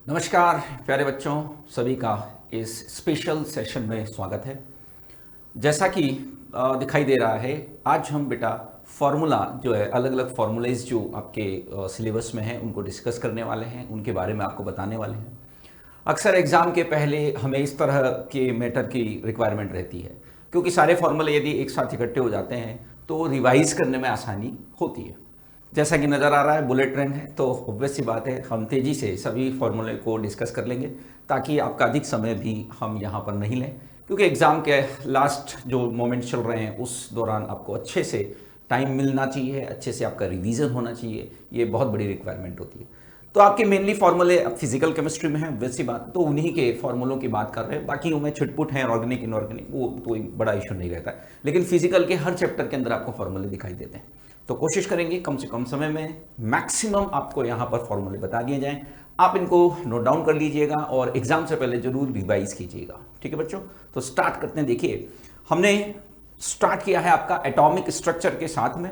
नमस्कार प्यारे बच्चों, सभी का इस स्पेशल सेशन में स्वागत है। जैसा कि दिखाई दे रहा है, आज हम बेटा फार्मूला जो है, अलग अलग फार्मूलेज जो आपके सिलेबस में हैं उनको डिस्कस करने वाले हैं, उनके बारे में आपको बताने वाले हैं। अक्सर एग्ज़ाम के पहले हमें इस तरह के मैटर की रिक्वायरमेंट रहती है, क्योंकि सारे फार्मूले यदि एक साथ इकट्ठे हो जाते हैं तो रिवाइज करने में आसानी होती है। जैसा कि नज़र आ रहा है बुलेट ट्रेन है, तो ऑब्वियस सी बात है हम तेज़ी से सभी फार्मूले को डिस्कस कर लेंगे ताकि आपका अधिक समय भी हम यहाँ पर नहीं लें, क्योंकि एग्ज़ाम के लास्ट जो मोमेंट चल रहे हैं उस दौरान आपको अच्छे से टाइम मिलना चाहिए, अच्छे से आपका रिवीजन होना चाहिए। ये बहुत बड़ी रिक्वायरमेंट होती है। तो आपके मेनली फार्मूले अब फिजिकल केमिस्ट्री में है, वैसी बात तो उन्हीं के फार्मूलों की बात कर रहे हैं। बाकी उनमें छिटपुट हैं, ऑर्गेनिक इनऑर्गेनिक, वो तो एक बड़ा इशू नहीं रहता है, लेकिन फिजिकल के हर चैप्टर के अंदर आपको फार्मूले दिखाई देते हैं। तो कोशिश करेंगे कम से कम समय में मैक्सिमम आपको यहाँ पर फॉर्मूले बता दिए जाएं। आप इनको नोट डाउन कर लीजिएगा और एग्जाम से पहले जरूर रिवाइज कीजिएगा। ठीक है बच्चों, तो स्टार्ट करते हैं। देखिए, हमने स्टार्ट किया है आपका एटॉमिक स्ट्रक्चर के साथ में।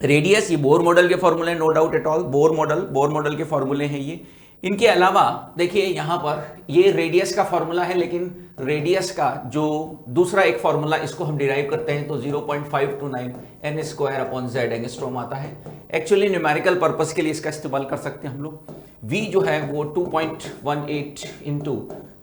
रेडियस, ये बोर मॉडल के फॉर्मूले, no doubt at all, Bohr model के फॉर्मूले हैं ये। इनके अलावा देखिए यहाँ पर ये रेडियस का फॉर्मूला है, लेकिन रेडियस का जो दूसरा एक फॉर्मूला इसको हम डिराइव करते हैं तो 0.529 n square upon Z angstrom आता है। एक्चुअली न्यूमेरिकल पर्पस के लिए इसका इस्तेमाल कर सकते हैं हम लोग। v जो है वो 2.18 इंटू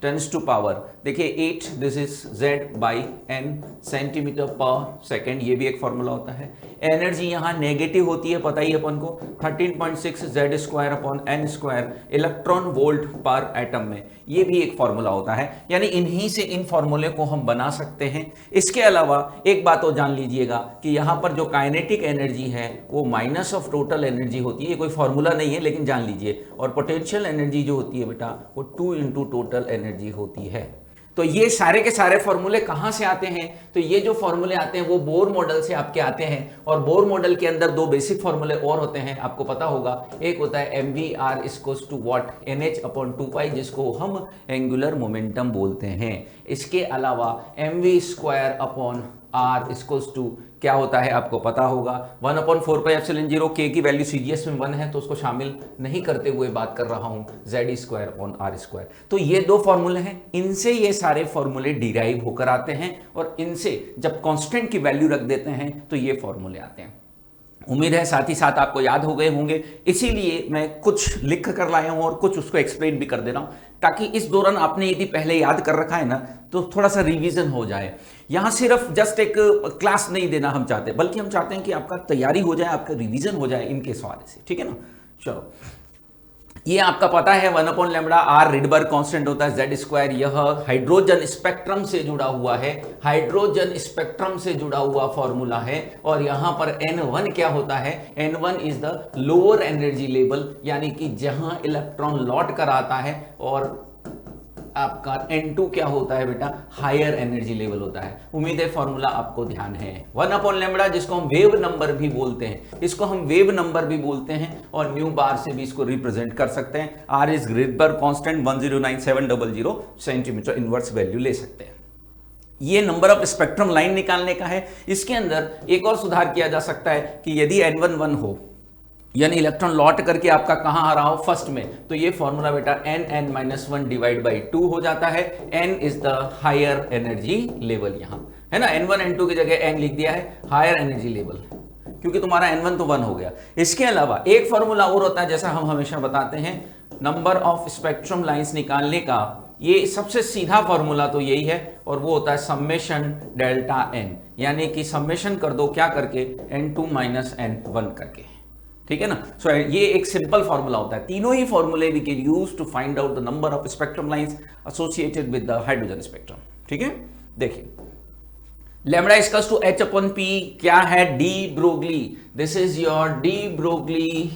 10 टू पावर, देखिए 8, this is z by n centimetre पर सेकेंड, ये भी एक फॉर्मूला होता है। एनर्जी यहाँ नेगेटिव होती है, पता ही अपन को, 13.6 z square upon n square electron volt पर एटम में, ये भी एक फॉर्मूला होता है। यानी इन्हीं से इन फॉर्मूले को हम बना सकते हैं। इसके अलावा एक बात और जान लीजिएगा कि यहाँ पर जो काइनेटिक एनर्जी है वो माइनस ऑफ टोटल एनर्जी होती है। ये कोई फॉर्मूला नहीं है, लेकिन जान लीजिए। और पोटेंशियल एनर्जी जो होती है बेटा वो 2 इंटू टोटल एनर्जी होती है। तो ये सारे के सारे फॉर्मूले कहां से आते हैं? तो ये जो फॉर्मूले आते हैं वो बोर मॉडल से आपके आते हैं। और बोर मॉडल के अंदर दो बेसिक फॉर्मूले और होते हैं, आपको पता होगा। एक होता है mvr equals to what, nh upon 2 जिसको हम एंगुलर मोमेंटम बोलते हैं। इसके अलावा mv square upon r equals to क्या होता है आपको पता होगा, 1/4πε0। k की वैल्यू CGS में 1 है तो उसको शामिल नहीं करते हुए बात कर रहा हूं, z square upon r square. तो ये दो फॉर्मूले हैं, इनसे ये सारे फॉर्मूले डिराइव होकर आते हैं और इनसे जब कांस्टेंट की वैल्यू रख देते हैं तो ये फॉर्मूले आते हैं। उम्मीद है साथ ही साथ आपको याद हो गए होंगे, इसीलिए मैं कुछ लिख कर लाया हूं और कुछ उसको एक्सप्लेन भी कर दे रहा हूं, ताकि इस दौरान आपने यदि पहले याद कर रखा है ना तो थोड़ा सा रिवीजन हो जाए। यहां सिर्फ जस्ट एक क्लास नहीं देना हम चाहते, बल्कि हम चाहते हैं कि आपका तैयारी हो जाए, आपका रिवीजन हो जाए इनके सवाल से। ठीक है ना। चलो, ये आपका पता है 1/λ रिडबर्ग कांस्टेंट होता है, z स्क्वायर। यह हाइड्रोजन स्पेक्ट्रम से जुड़ा हुआ है, हाइड्रोजन स्पेक्ट्रम से जुड़ा हुआ फॉर्मूला है। और यहां पर n1 क्या होता है? n1 is the lower energy level, यानी कि जहां इलेक्ट्रॉन लौट कर आता है। और आपका n2 क्या होता है बेटा? हायर एनर्जी लेवल होता है। उम्मीद है फॉर्मूला आपको ध्यान है। 1/λ जिसको हम वेव नंबर भी बोलते हैं, इसको हम वेव नंबर भी बोलते हैं और न्यू बार से भी इसको रिप्रेजेंट कर सकते हैं। r is Rydberg constant 109700 centimetre inverse value ले सकते हैं। ये नंबर ऑफ स्पेक्ट्रम लाइन निकालने का है। इसके अंदर एक और सुधार किया जा सकता है कि यदि n1 1 हो, यानी इलेक्ट्रॉन लौट करके आपका कहां आ रहा हो फर्स्ट में, तो ये फॉर्मूला बेटा n(n-1) डिवाइड बाई 2 हो जाता है। n is the higher energy level, यहां है ना, n1 n2 की जगह n लिख दिया है, हायर एनर्जी लेवल, क्योंकि तुम्हारा n1 तो 1 हो गया। इसके अलावा एक फॉर्मूला और होता है, जैसा हम हमेशा बताते हैं, नंबर ऑफ स्पेक्ट्रम लाइंस निकालने का। ये सबसे सीधा फॉर्मूला तो यही है, और वो होता है समेशन डेल्टा n, यानी कि समेशन कर दो क्या करके, n2 माइनस n1 करके। ठीक है ना। सो ये एक सिंपल फॉर्मूला होता है। तीनों ही फॉर्मूले we can use to find out the number of spectrum lines associated with the hydrogen spectrum. ठीक है, देखिए lambda equals to h upon p क्या है? De Broglie. This is your de Broglie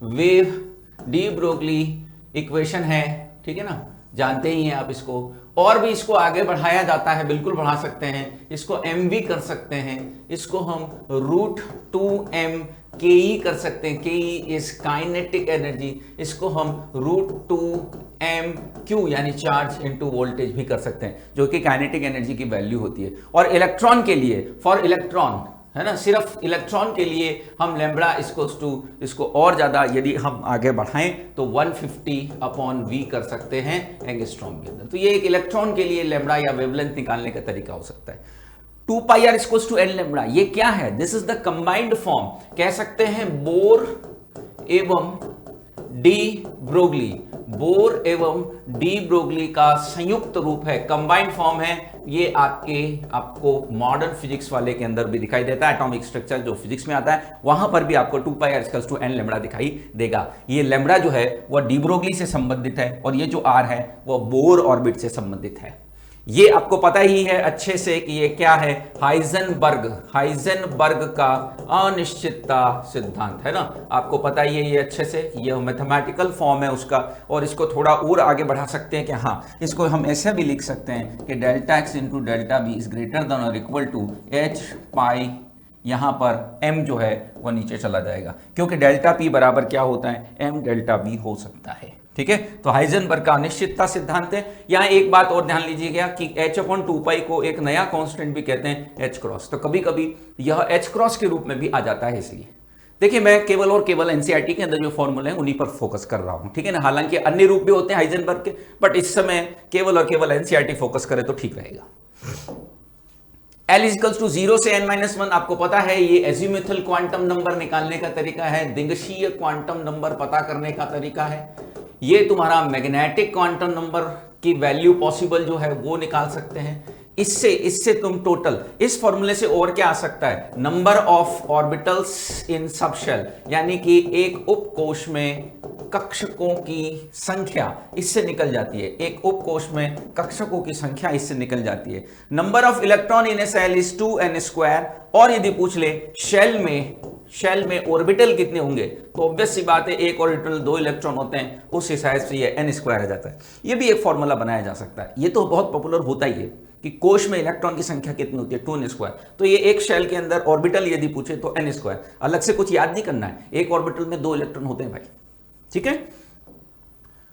wave, de Broglie equation है। ठीक है ना, जानते ही हैं आप इसको। और भी इसको आगे बढ़ाया जाता है, बिल्कुल बढ़ा सकते हैं, इसको m भी कर सकते हैं, इसको हम √2m ke कर सकते हैं। ke इज काइनेटिक एनर्जी, इसको हम √2m q यानी चार्ज इनटू वोल्टेज भी कर सकते हैं, जो कि काइनेटिक एनर्जी की वैल्यू होती है। और इलेक्ट्रॉन के लिए, फॉर इलेक्ट्रॉन है ना, सिर्फ इलेक्ट्रॉन के लिए हम लैम्ब्डा इसको और ज्यादा यदि हम आगे बढ़ाएं तो 150/V कर सकते हैं एंगस्ट्रॉम के अंदर। तो ये एक इलेक्ट्रॉन के लिए लैम्ब्डा या वेवलेंथ निकालने का तरीका हो सकता है। 2πr=n लैम्ब्डा, ये क्या है? This is the combined form, कह सकते हैं बोर एवं डी ब्रोगली, बोर एवं डी ब्रोगली का संयुक्त रूप है, कंबाइंड फॉर्म है। ये आपको मॉडर्न फिजिक्स वाले के अंदर भी दिखाई देता है, एटॉमिक स्ट्रक्चर जो फिजिक्स में आता है वहां पर भी आपको 2πr=n लैम्ब्डा दिखाई देगा। ये लैम्ब्डा जो है वह डी ब्रोगली से संबंधित है और ये जो आर है वह बोर ऑर्बिट से संबंधित है। ये आपको पता ही है अच्छे से कि ये क्या है, हाइजेनबर्ग का अनिश्चितता सिद्धांत है ना, आपको पता ही है ये अच्छे से, ये मैथमेटिकल फॉर्म है उसका। और इसको थोड़ा और आगे बढ़ा सकते हैं कि हाँ, इसको हम ऐसे भी लिख सकते हैं कि delta x into delta B is greater than और इक्वल टू h पाई, यहां पर m जो है वह नीचे चला जाएगा क्योंकि डेल्टा p बराबर क्या होता है, m डेल्टा b हो सकता है। ठीक है, तो हाइजेनबर्ग का अनिश्चितता सिद्धांत है। यहां एक बात और ध्यान लीजिएगा कि h/2π को एक नया कांस्टेंट भी कहते हैं h क्रॉस, तो कभी कभी यह h क्रॉस के रूप में भी आ जाता है। इसलिए देखिए मैं केवल और केवल एनसीईआरटी के अंदर जो फॉर्मूले हैं उन्हीं पर फोकस कर रहा हूं, ठीक है ना। हालांकि अन्य रूप भी होते हैं हाइजेनबर्ग के, बट इस समय केवल और केवल एनसीईआरटी फोकस करे तो ठीक रहेगा। L=0 से n-1, आपको पता है ये एजीमुथल क्वांटम नंबर निकालने का तरीका है, दिंगशीय क्वांटम नंबर पता करने का तरीका है। ये तुम्हारा मैग्नेटिक क्वांटम नंबर की वैल्यू पॉसिबल जो है वो निकाल सकते हैं। इससे तुम टोटल इस फॉर्मूले से और क्या आ सकता है, number of orbitals in subshell, यानी कि एक उपकोश में कक्षकों की संख्या इससे निकल जाती है, एक उपकोश में कक्षकों की संख्या इससे निकल जाती है। Number of electron in a cell is 2n²। और यदि पूछ ले शेल में ऑर्बिटल कितने होंगे, तो ऑब्वियस सी बात है एक ऑर्बिटल 2 इलेक्ट्रॉन होते हैं, उस हिसाब से ये n² आ जाता है। ये भी एक फॉर्मूला बनाया जा सकता है, ये तो बहुत पॉपुलर होता ही है कि कोश में इलेक्ट्रॉन की संख्या कितनी होती है, 2n²। तो ये एक शेल के अंदर ऑर्बिटल यदि पूछे तो n², अलग से कुछ याद नहीं करना है, एक ऑर्बिटल में 2 इलेक्ट्रॉन होते हैं भाई, ठीक है।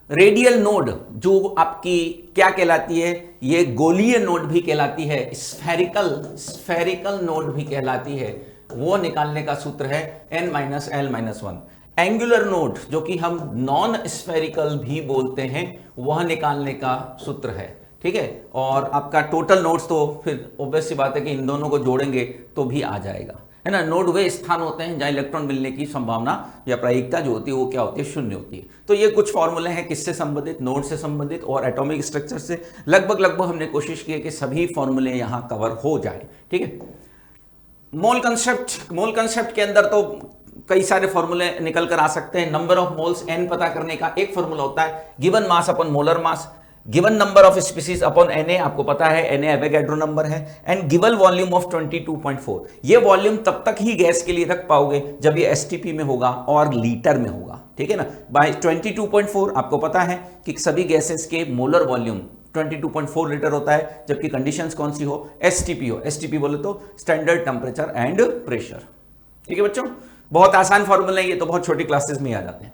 रेडियल नोड जो आपकी क्या कहलाती है, ये गोलीय नोड भी कहलाती है, स्फेरिकल नोड भी कहलाती है, वो निकालने का सूत्र है n-l-1। एंगुलर नोड जो कि हम नॉन स्फेरिकल भी बोलते हैं, वह निकालने का सूत्र है, ठीक है। और आपका टोटल नोड्स तो फिर ऑब्वियस सी बात है कि इन दोनों को जोड़ेंगे तो भी आ जाएगा, है ना। नोड वे स्थान होते हैं जहां इलेक्ट्रॉन मिलने की संभावना या प्रायिकता जो होती है वो क्या होती है, 0 होती है। तो ये कुछ फॉर्मूले हैं किससे संबंधित, नोड से संबंधित और एटॉमिक स्ट्रक्चर से। लगभग हमने कोशिश की है कि सभी फॉर्मूले यहां कवर हो जाए, ठीक है। मोल कंसेप्ट के अंदर तो कई सारे फॉर्मूले निकल कर आ सकते हैं। नंबर ऑफ मोल्स n पता करने का एक फॉर्मूला होता है, given mass upon molar mass, given number of species upon Na, आपको पता है Na एवोगैड्रो नंबर है, एंड गिवन वॉल्यूम ऑफ 22.4। ये वॉल्यूम तब तक ही गैस के लिए रख पाओगे जब ये STP में होगा और लीटर में होगा, ठीक है ना। बाय 22.4 आपको पता है कि सभी गैसेस के मोलर वॉल्यूम 22.4 लीटर होता है, जबकि कंडीशंस कौन सी हो, STP हो। STP बोले तो स्टैंडर्ड टेम्परेचर एंड प्रेशर, ठीक है बच्चों। बहुत आसान फॉर्मूला है ये, तो बहुत छोटी क्लासेस में आ जाते हैं।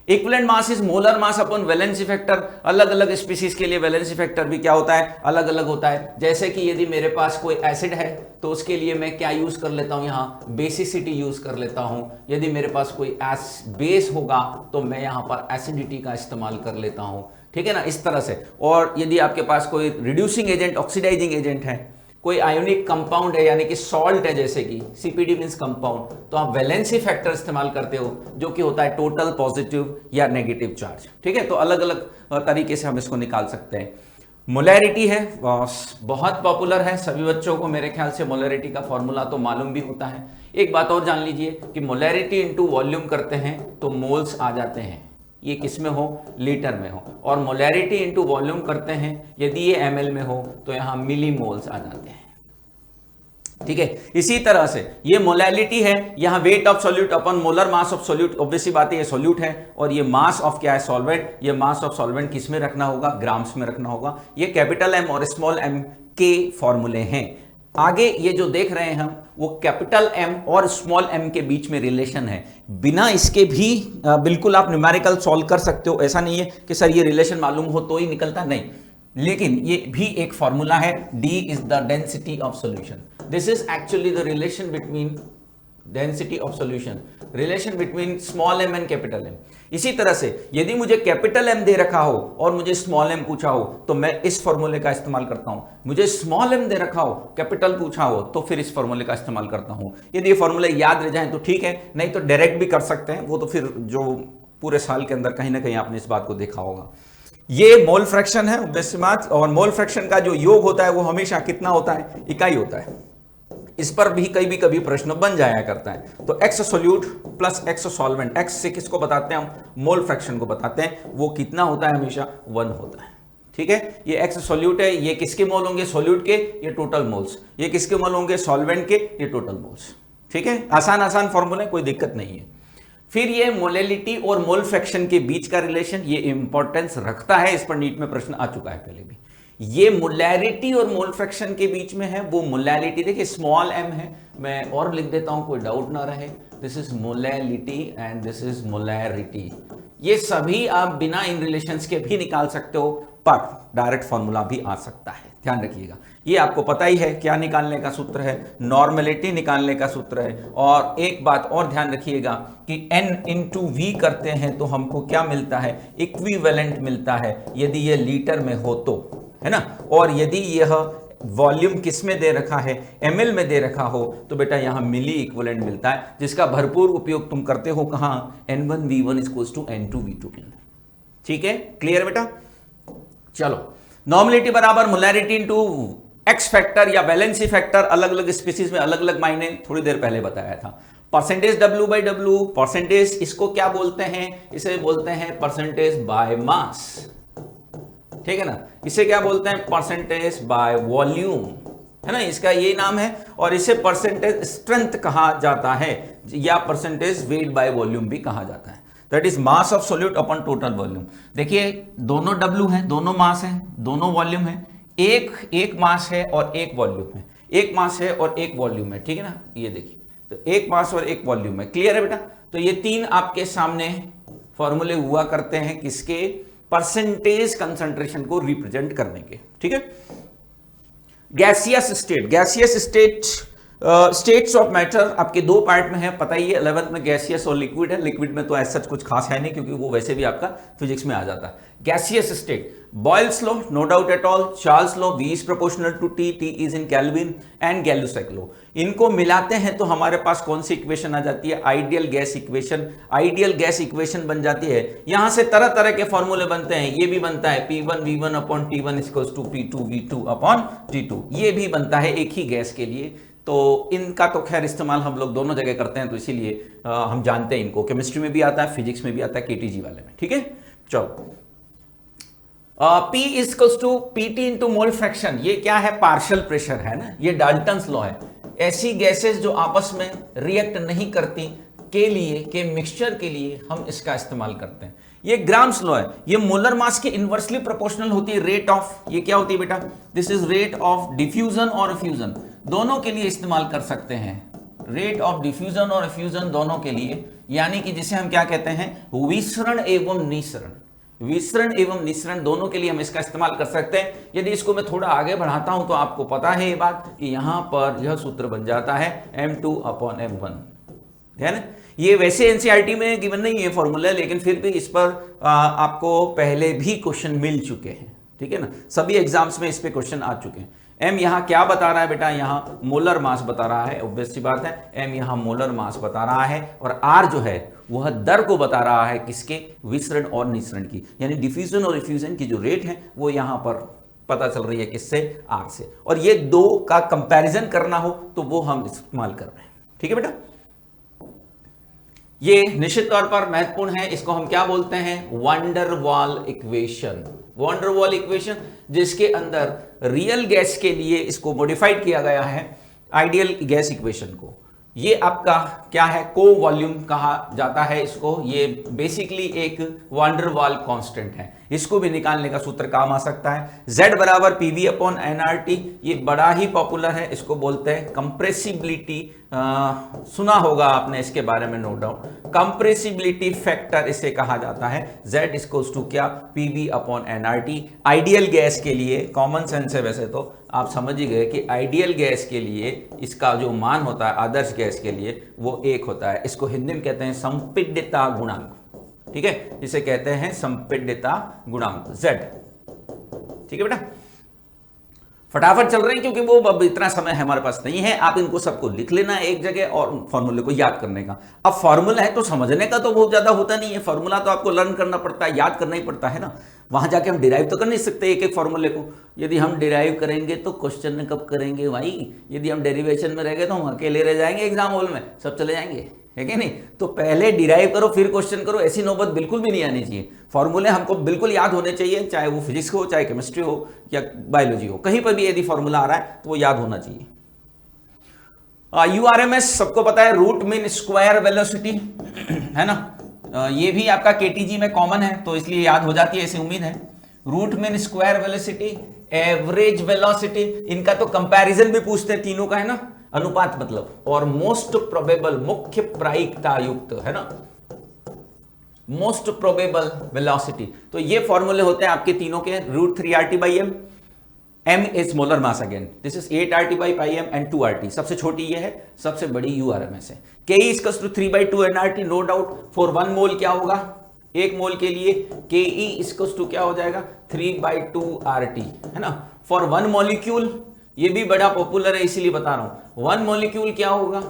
Equivalent mass is molar mass upon valency factor. अलग अलग स्पीसीज के लिए वैलेंसी फैक्टर भी क्या होता है, अलग अलग होता है। जैसे कि यदि मेरे पास कोई एसिड है तो उसके लिए मैं क्या यूज कर लेता हूं, यहां बेसिसिटी यूज कर लेता हूं। यदि मेरे पास कोई बेस होगा तो मैं यहां पर एसिडिटी का इस्तेमाल कर लेता हूं, ठीक है ना, इस तरह से। और यदि आपके पास कोई रिड्यूसिंग एजेंट, ऑक्सीडाइजिंग एजेंट है, कोई आयोनिक कंपाउंड है यानी कि सॉल्ट है, जैसे कि CPD मींस कंपाउंड, तो आप वैलेंसी फैक्टर इस्तेमाल करते हो जो कि होता है टोटल पॉजिटिव या नेगेटिव चार्ज, ठीक है। तो अलग अलग तरीके से हम इसको निकाल सकते हैं। मोलैरिटी है, बहुत पॉपुलर है, सभी बच्चों को मेरे ख्याल से मोलैरिटी का फॉर्मूला तो मालूम भी होता है। एक बात और जान लीजिए कि मोलैरिटी इंटू वॉल्यूम करते हैं तो मोल्स आ जाते हैं, ये किस में हो, लीटर में हो। और मोलैरिटी इंटू वॉल्यूम करते हैं यदि ये ml में हो तो यहां मिली मोल्स आ जाते हैं, ठीक है। इसी तरह से ये मोलैलिटी है, यहां weight of solute upon molar mass of solute, obviously बात है ये सॉल्यूट है। और ये मास ऑफ क्या है, सॉल्वेंट। ये मास ऑफ सॉल्वेंट किस में रखना होगा, ग्राम्स में रखना होगा। ये कैपिटल M और स्मॉल m के फॉर्मूले हैं। आगे ये जो देख रहे हैं हम, वो कैपिटल M और स्मॉल m के बीच में रिलेशन है। बिना इसके भी बिल्कुल आप न्यूमेरिकल सॉल्व कर सकते हो, ऐसा नहीं है कि सर ये रिलेशन मालूम हो तो ही निकलता, नहीं। लेकिन ये भी एक फॉर्मूला है, D is the density of solution. This is actually the relation between density of solution, relation between small M and capital M. इसी तरह से यदि मुझे कैपिटल एम दे रखा हो और मुझे स्मॉल एम पूछा हो तो मैं इस फॉर्मूले का इस्तेमाल करता हूं। मुझे स्मॉल एम दे रखा हो, कैपिटल पूछा हो तो फिर इस फॉर्मूले का इस्तेमाल करता हूं। यदि ये फॉर्मूले याद रह जाए तो ठीक है, नहीं तो डायरेक्ट भी कर सकते हैं, वो तो फिर जो पूरे साल के अंदर कहीं ना कहीं आपने इस बात को देखा होगा। ये मोल फ्रैक्शन है ऑब्वियस बात, और मोल फ्रैक्शन का जो योग होता है वो हमेशा कितना होता है, इकाई होता है। इस पर भी कभी प्रश्न बन जाया करता है। तो x solute plus x solvent, x से किसको बताते हैं हम, मोल फ्रैक्शन को बताते हैं, वो कितना होता है, हमेशा 1 होता है। ठीक है, ये एक्स सोल्यूट है, ये किसके मोल होंगे, सोल्यूट के, ये टोटल मोल्स। ये किसके मोल होंगे, सॉल्वेंट के, ये टोटल मोल्स। ठीक है, आसान फॉर्मूला, कोई दिक्कत नहीं है। फिर ये मोलेलिटी और मोल फ्रैक्शन के बीच का रिलेशन, ये इंपॉर्टेंस रखता है, इस पर नीट में प्रश्न आ चुका है पहले भी। ये मोलैरिटी और मोल फ्रैक्शन के बीच में है, वो मोलैलिटी देखिए स्मॉल m है, मैं और लिख देता हूं कोई डाउट ना रहे, this is molality and this is molarity. ये सभी आप बिना इन रिलेशंस के भी निकाल सकते हो, पर डायरेक्ट फॉर्मूला भी आ सकता है, ध्यान रखिएगा। ये आपको पता ही है क्या निकालने का सूत्र है, नॉर्मेलिटी निकालने का सूत्र है। और एक बात और ध्यान रखिएगा कि n इंटू वी करते हैं तो हमको क्या मिलता है, इक्विवेलेंट मिलता है, यदि ये लीटर में हो तो, है ना। और यदि यह वॉल्यूम किस में दे रखा है, ml में दे रखा हो, तो बेटा यहां मिली इक्विवेलेंट मिलता है, जिसका भरपूर उपयोग तुम करते हो कहां, N1V1 इक्वल्स टू N2V2 के अंदर। ठीक है, क्लियर बेटा। चलो, नॉर्मलिटी बराबर मोलैरिटी इनटू एक्स फैक्टर या वैलेंसी फैक्टर, अलग अलग स्पीसीज में अलग अलग मायने, थोड़ी देर पहले बताया था। परसेंटेज W/W, परसेंटेज इसको क्या बोलते हैं, इसे बोलते हैं परसेंटेज बाय मास, ठीक है ना। इसे क्या बोलते हैं, परसेंटेज बाय वॉल्यूम, है ना, इसका ये नाम है। और इसे परसेंटेज स्ट्रेंथ कहा जाता है, या परसेंटेज वेट बाय वॉल्यूम भी कहा जाता है। That is mass of solute upon total volume. देखिए दोनों W है, दोनों मास है, दोनों वॉल्यूम है, एक मास है और एक वॉल्यूम है, एक मास है और एक वॉल्यूम है, ठीक है ना। ये देखिए, तो एक मास और एक वॉल्यूम है, क्लियर है बेटा। तो ये तीन आपके सामने फॉर्मूले हुआ करते हैं, किसके, परसेंटेज कंसंट्रेशन को रिप्रेजेंट करने के, ठीक है। Gaseous state, states of matter आपके दो पार्ट में है, पता ही है, 11th में गैसियस और लिक्विड है। लिक्विड में तो ऐसा कुछ खास है नहीं, क्योंकि वो वैसे भी आपका फिजिक्स में आ जाता है। Gaseous state, Boyle's law, no doubt at all, Charles law, V is proportional to T, T is in kelvin, and Gay Lussac law. इनको मिलाते हैं तो हमारे पास कौन सी इक्वेशन आ जाती है, ideal gas equation. Ideal gas equation बन जाती है, यहां से तरह तरह के फॉर्मूले बनते हैं। ये भी बनता है P1V1 upon T1 equals to P2V2 upon T2, ये भी बनता है एक ही गैस के लिए। तो इनका तो खैर इस्तेमाल हम लोग दोनों जगह करते हैं, तो इसीलिए हम जानते हैं इनको, केमिस्ट्री में भी आता है, फिजिक्स में भी आता है, KTG वाले में, ठीक है। चलो, P equals to PT into mole fraction, ये क्या है, पार्शियल प्रेशर है ना, ये डाल्टन्स लॉ है। ऐसी गैसेस जो आपस में रिएक्ट नहीं करती के लिए, के मिक्सचर के लिए हम इसका इस्तेमाल करते हैं। ये ग्राम्स लॉ है, ये मोलर मास के इनवर्सली प्रोपोर्शनल होती है रेट ऑफ, ये क्या होती है बेटा, this is rate of diffusion और फ्यूजन, दोनों के लिए इस्तेमाल कर सकते हैं, रेट ऑफ डिफ्यूजन और फ्यूजन दोनों के लिए, यानी कि जिसे हम क्या कहते हैं, विसरण एवं निसरण, विसरण एवं निसरण दोनों के लिए हम इसका इस्तेमाल कर सकते हैं। यदि इसको मैं थोड़ा आगे बढ़ाता हूं तो आपको पता है ये बात कि यहां पर यह सूत्र बन जाता है M2 अपॉन M1, है ना। ये वैसे एनसीईआरटी में गिवन नहीं है फॉर्मूला, लेकिन फिर भी इस पर आपको पहले भी क्वेश्चन मिल चुके हैं, ठीक है ना, सभी एग्जाम्स में इस पे क्वेश्चन आ चुके हैं। M यहाँ क्या बता रहा है बेटा, यहाँ मोलर मास बता रहा है, ऑब्वियस सी बात है, M यहाँ मोलर मास बता रहा है, और R जो है वह दर को बता रहा है, किसके, विसरण और निसरण की, यानी डिफ्यूजन और रिफ्यूजन की जो रेट है वो यहाँ पर पता चल रही है, किससे, R से। और ये दो का कंपैरिजन करना हो तो वो हम इस्तेमाल कर रहे हैं, ठीक है बेटा। ये निश्चित तौर पर महत्वपूर्ण है, इसको हम क्या बोलते हैं, wonder wall equation. Wonder wall equation जिसके अंदर रियल गैस के लिए इसको मॉडिफाइड किया गया है आइडियल गैस इक्वेशन को। ये आपका क्या है, को वॉल्यूम कहा जाता है इसको, ये बेसिकली एक वंडर वॉल कांस्टेंट है, इसको भी निकालने का सूत्र काम आ सकता है। Z बराबर PV अपॉन nRT, ये बड़ा ही पॉपुलर है, इसको बोलते हैं कंप्रेसिबिलिटी सुना होगा आपने इसके बारे में, नो डाउट। कंप्रेसिबिलिटी फैक्टर इसे कहा जाता है। Z इक्वल्स टू क्या, PV upon nRT। Ideal gas के लिए कॉमन सेंस है, वैसे तो आप समझ ही गए कि आइडियल गैस के लिए इसका जो मान होता है आदर्श गैस के लिए वो 1 होता है। इसको हिंदी में कहते हैं संपीड्यता गुणांक, ठीक है, इसे कहते हैं संपीड्यता गुणांक Z। ठीक है बेटा, फटाफट चल रहे हैं क्योंकि वो अब इतना समय हमारे पास नहीं है। आप इनको सबको लिख लेना एक जगह और फॉर्मूले को याद करने का। अब फॉर्मूला है तो समझने का तो बहुत ज्यादा होता नहीं है, फॉर्मूला तो आपको लर्न करना पड़ता है, याद करना ही पड़ता है ना। वहां जाके हम डिराइव तो कर नहीं सकते एक एक फॉर्मूले को। यदि हम डिराइव करेंगे तो क्वेश्चन कब करेंगे भाई? यदि हम डेरिवेशन में रह गए तो हम अकेले रह जाएंगे एग्जाम हॉल में, सब चले जाएंगे, है कि नहीं? तो पहले डिराइव करो फिर क्वेश्चन करो, ऐसी नौबत बिल्कुल भी नहीं आनी चाहिए। फॉर्मूले हमको बिल्कुल याद होने चाहिए, चाहे वो फिजिक्स हो, चाहे केमिस्ट्री हो या बायोलॉजी हो, कहीं पर भी यदि फॉर्मूला आ रहा है तो वो याद होना चाहिए। URMS सबको पता है, रूट मीन स्क्वायर वेलोसिटी, है ना। ये भी आपका KTG में कॉमन है तो इसलिए याद हो जाती है, ऐसी उम्मीद है। Root mean square velocity, average velocity, इनका तो कंपैरिजन भी पूछते हैं तीनों का, है ना, अनुपात मतलब। और मोस्ट प्रोबेबल, मुख्य प्रायिकता युक्त, है ना, मोस्ट प्रोबेबल वेलोसिटी। तो ये फॉर्मूले होते हैं आपके तीनों के, √3 RT/m, m is molar mass, again this is 8 RT/m and 2 RT। सबसे छोटी ये है, सबसे बड़ी URMS है। Ke equals to 3/2 nRT, no doubt. For 1 mole क्या होगा, 1 मोल के लिए Ke इक्वल्स टू क्या हो जाएगा, 3/2 RT, है ना। फॉर 1 मॉलिक्यूल, ये भी बड़ा पॉपुलर है इसीलिए बता रहा हूं, 1 मॉलिक्यूल क्या होगा,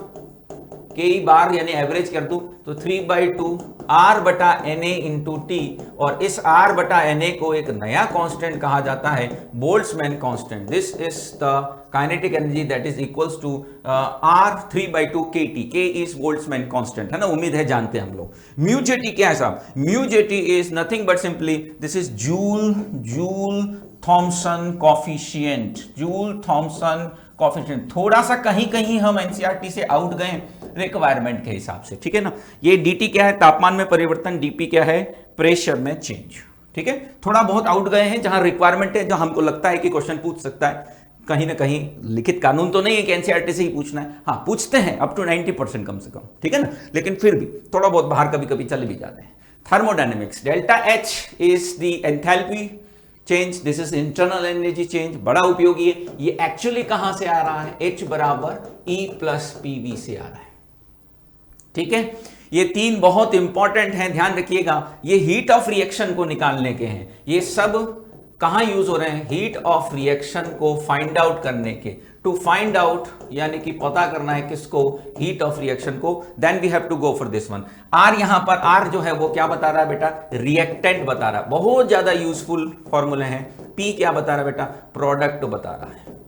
Ke बार यानी एवरेज कर दूं तो 3/2 R/Na इंटू टी। और इस R/Na को एक नया कांस्टेंट कहा जाता है, Boltzmann constant. This is the kinetic energy that is equals to R 3/2 kT। K is Boltzmann constant, है ना, उम्मीद है जानते हैं हम लोग। म्यू जेटी क्या है साहब, mu JT is nothing but simply this is Joule Thomson coefficient, Joule Thomson coefficient. थोड़ा सा कहीं कहीं हम एनसीईआरटी से आउट गए रिक्वायरमेंट के हिसाब से, ठीक है ना। ये डीटी क्या है, तापमान में परिवर्तन, डीपी क्या है, प्रेशर में चेंज, ठीक है। थोड़ा बहुत आउट गए हैं जहां रिक्वायरमेंट है, जहां हमको लगता है कि क्वेश्चन पूछ सकता है। कहीं ना कहीं लिखित कानून तो नहीं है कि एनसीईआरटी से ही पूछना है, हाँ पूछते हैं अप टू 90% कम से कम, ठीक है ना, लेकिन फिर भी थोड़ा बहुत बाहर कभी कभी चले भी जाते हैं। Thermodynamics, delta H is the enthalpy change, this is internal energy change, बड़ा उपयोगी है। ये एक्चुअली कहां से आ रहा है, H बराबर E प्लस PV से आ रहा है, ठीक है। ये 3 बहुत इंपॉर्टेंट हैं, ध्यान रखिएगा। ये हीट ऑफ रिएक्शन को निकालने के हैं, ये सब कहां यूज हो रहे हैं, हीट ऑफ रिएक्शन को फाइंड आउट करने के। टू फाइंड आउट यानी कि पता करना है किसको, हीट ऑफ रिएक्शन को, then we have to go for this one. R यहां पर, R जो है वो क्या बता रहा है बेटा, रिएक्टेंट बता रहा है, बहुत ज्यादा यूजफुल फॉर्मूले हैं। P क्या बता रहा है बेटा, प्रोडक्ट बता रहा है।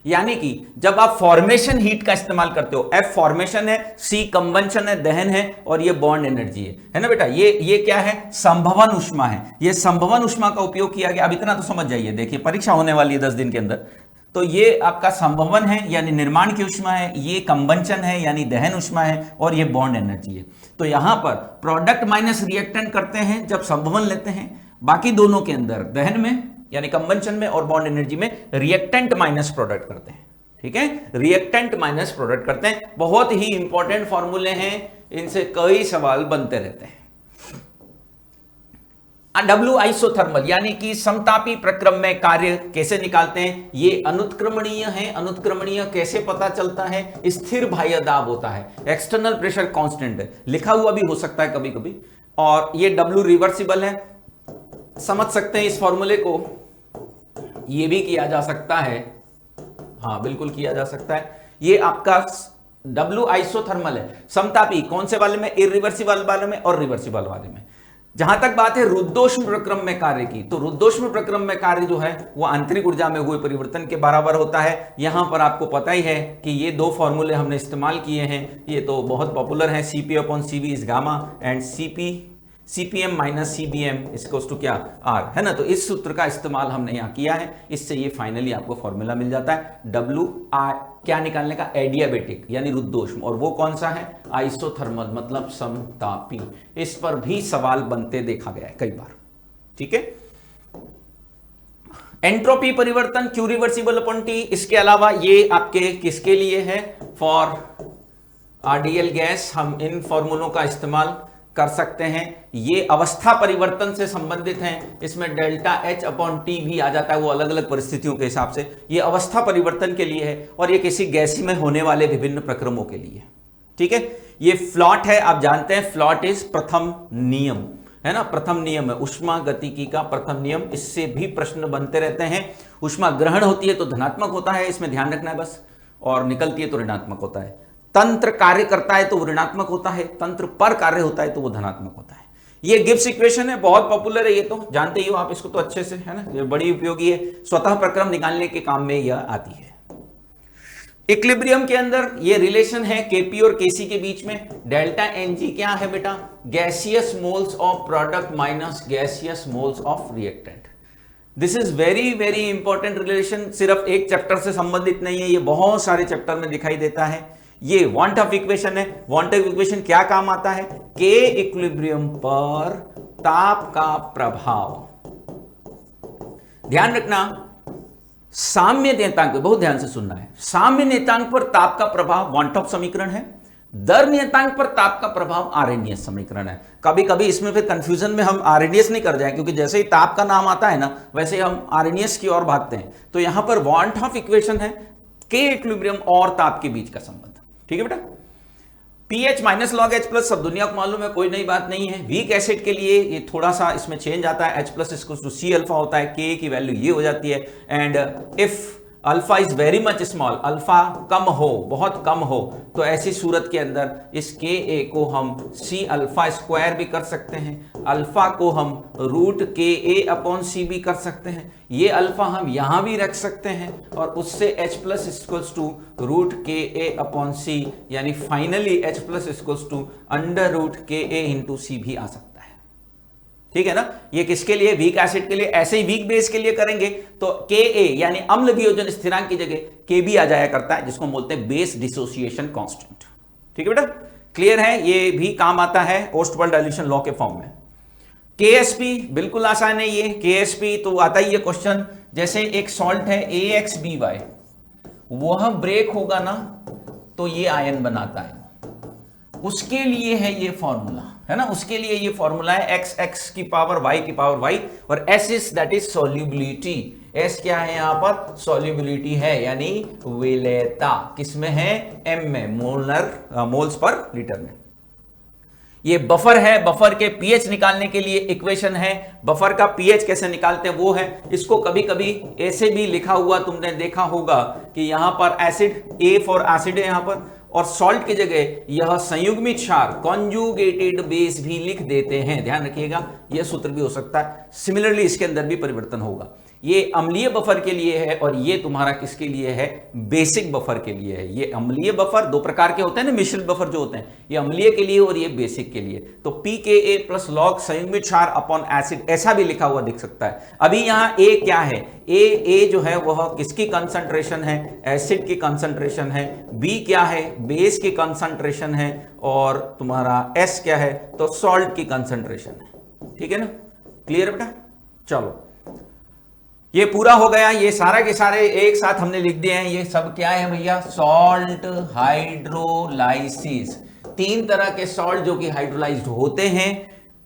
यानी कि जब आप फॉर्मेशन हीट का इस्तेमाल करते हो, F फॉर्मेशन है, C कंबंशन है, दहन है, और ये बॉन्ड एनर्जी है ना बेटा। ये क्या है, संभवन उष्मा है। ये संभवन उष्मा का उपयोग किया गया। अब इतना तो समझ जाइए, देखिए परीक्षा होने वाली है 10 दिन के अंदर। तो ये आपका संभवन है यानी निर्माण की उष्मा है, ये कंबंशन है यानी दहन उष्मा है, और ये बॉन्ड एनर्जी है। तो यहां पर प्रोडक्ट माइनस रिएक्टेंट करते हैं जब संभवन लेते हैं, बाकी दोनों के अंदर दहन में यानी कंबंशन में और बॉन्ड एनर्जी में रिएक्टेंट माइनस प्रोडक्ट करते हैं, ठीक है, रिएक्टेंट माइनस प्रोडक्ट करते हैं। बहुत ही इंपॉर्टेंट फॉर्मूले हैं, इनसे कई सवाल बनते रहते हैं। W आइसोथर्मल यानी कि समतापी प्रक्रम में कार्य कैसे निकालते हैं, ये अनुत्क्रमणीय है। अनुत्क्रमणीय कैसे पता चलता है, स्थिर बाह्य दाब होता है, एक्सटर्नल प्रेशर कांस्टेंट है, लिखा हुआ भी हो सकता है कभी कभी। और ये W रिवर्सिबल है, समझ सकते हैं इस फॉर्मूले को, ये भी किया जा सकता है, हाँ बिल्कुल किया जा सकता है। ये आपका W आइसोथर्मल है, समतापी कौन से वाले में, इरिवर्सिबल वाले में और रिवर्सिबल वाले में। जहां तक बात है रुद्धोष्म प्रक्रम में कार्य की, तो रुद्धोष्म प्रक्रम में कार्य जो है वो आंतरिक ऊर्जा में हुए परिवर्तन के बराबर होता है। यहां पर आपको पता ही है कि ये 2 फॉर्मूले हमने इस्तेमाल किए हैं, ये तो बहुत पॉपुलर है, CP/CV is gamma and CPM minus CBM equals to क्या, R, है ना। तो इस सूत्र का इस्तेमाल हमने यहां किया है, इससे ये फाइनली आपको फॉर्मूला मिल जाता है WI क्या निकालने का, एडियाबेटिक यानी रुद्धोष्म, और वो कौन सा है, आइसोथर्मल मतलब समतापी। इस पर भी सवाल बनते देखा गया है कई बार, ठीक है। एंट्रोपी परिवर्तन Q रिवर्सिबल अपॉन T, इसके अलावा ये आपके किसके लिए है, फॉर आइडियल गैस, हम इन फॉर्मूलों का इस्तेमाल कर सकते हैं। ये अवस्था परिवर्तन से संबंधित हैं, इसमें डेल्टा H अपॉन टी भी आ जाता है, वो अलग अलग परिस्थितियों के हिसाब से। ये अवस्था परिवर्तन के लिए है और ये किसी गैसी में होने वाले विभिन्न प्रक्रमों के लिए। ठीक है, ये फ्लॉट है, आप जानते हैं फ्लॉट इज प्रथम नियम, है ना, प्रथम नियम है ऊष्मा गतिकी का प्रथम नियम। इससे भी प्रश्न बनते रहते हैं। ऊष्मा ग्रहण होती है तो धनात्मक होता है, इसमें ध्यान रखना है बस, और निकलती है तो ऋणात्मक होता है। तंत्र कार्य करता है तो वो ऋणात्मक होता है, तंत्र पर कार्य होता है तो वो धनात्मक होता है। ये गिब्स इक्वेशन है, बहुत पॉपुलर है, ये तो जानते ही हो आप इसको तो अच्छे से, है ना, ये बड़ी उपयोगी है, स्वतः प्रक्रम निकालने के काम में यह आती है। इक्विलिब्रियम के अंदर ये रिलेशन है केपी और केसी के बीच में। डेल्टा एनजी क्या है बेटा? Gaseous moles of product minus gaseous moles of reactant. This is very very important relation, सिर्फ एक चैप्टर से संबंधित नहीं है, ये बहुत सारे चैप्टर में दिखाई देता है। ये वांट ऑफ इक्वेशन है। वांट ऑफ इक्वेशन क्या काम आता है? के इक्विलिब्रियम पर ताप का प्रभाव। ध्यान रखना, साम्य नियतांक पे बहुत ध्यान से सुनना है। साम्य नियतांक पर ताप का प्रभाव वांट ऑफ समीकरण है, दर नियतांक पर ताप का प्रभाव आरएनएस समीकरण है। कभी कभी इसमें फिर कंफ्यूजन में हम आरएनएस नहीं कर जाए, क्योंकि जैसे ही ताप का नाम आता है ना, वैसे हम आरएनएस की ओर भागते हैं। तो यहां पर वांट ऑफ इक्वेशन है के इक्विलिब्रियम और ताप के बीच का संबंध। ठीक है बेटा, pH minus log H plus सब दुनिया को मालूम है, कोई नई बात नहीं है। वीक एसिड के लिए ये थोड़ा सा इसमें चेंज आता है, H plus equals to c alpha होता है, K की वैल्यू ये हो जाती है। And if alpha is very much small, alpha कम हो, बहुत कम हो, तो ऐसी सूरत के अंदर इस Ka को हम C अल्फा स्क्वायर भी कर सकते हैं, अल्फा को हम रूट Ka अपॉन सी भी कर सकते हैं। ये अल्फा हम यहां भी रख सकते हैं और उससे H plus equals to root Ka upon c, यानी finally H plus equals to under root Ka into c भी आ सकता है। ठीक है ना, ये किसके लिए? वीक एसिड के लिए। ऐसे ही वीक बेस के लिए करेंगे तो Ka यानी अम्ल वियोजन स्थिरांक की जगह Kb आ जाया करता है, जिसको बोलते हैं बेस डिसोसिएशन कांस्टेंट। ठीक है बेटा, क्लियर है? ये भी काम आता है ओस्टवाल्ड डाइल्यूशन लॉ के फॉर्म में। KSP बिल्कुल आसान है, ये KSP तो आता ही है क्वेश्चन। जैसे एक सॉल्ट है AXBY, वह ब्रेक होगा ना तो ये आयन बनाता है, उसके लिए है ये फॉर्मूला, है ना, उसके लिए ये फॉर्मूला है x की पावर y की पावर y, और S is that is solubility. S क्या है यहां पर? सॉल्युबिलिटी है, यानी विलेयता। किसमें है? M में, मोल्स पर लीटर में। ये बफर है, बफर के pH निकालने के लिए इक्वेशन है। बफर का pH कैसे निकालते हैं वो है, इसको कभी कभी ऐसे भी लिखा हुआ तुमने देखा होगा कि यहां पर एसिड, A फॉर एसिड है यहां पर, और सॉल्ट की जगह यह संयुग्मित क्षार कॉन्जुगेटेड बेस भी लिख देते हैं। ध्यान रखिएगा, यह सूत्र भी हो सकता है। सिमिलरली इसके अंदर भी परिवर्तन होगा। ये अम्लीय बफर के लिए है और ये तुम्हारा किसके लिए है? बेसिक बफर के लिए है। ये अम्लीय बफर दो प्रकार के होते हैं ना, मिश्रित बफर जो होते हैं, ये अम्लीय के लिए और ये बेसिक के लिए। तो pKa प्लस लॉग संयुग्मित क्षार अपॉन एसिड, ऐसा भी लिखा हुआ दिख सकता है। अभी यहाँ A क्या है? A जो है वह किसकी कंसंट्रेशन है? एसिड की कंसंट्रेशन है। B क्या है? बेस की कंसंट्रेशन है। और तुम्हारा S क्या है? तो सॉल्ट की कंसंट्रेशन है। ठीक है ना, क्लियर बेटा? चलो, ये पूरा हो गया। ये सारा के सारे एक साथ हमने लिख दिए हैं। ये सब क्या है भैया? Salt hydrolysis. तीन तरह के सॉल्ट जो कि हाइड्रोलाइज्ड होते हैं।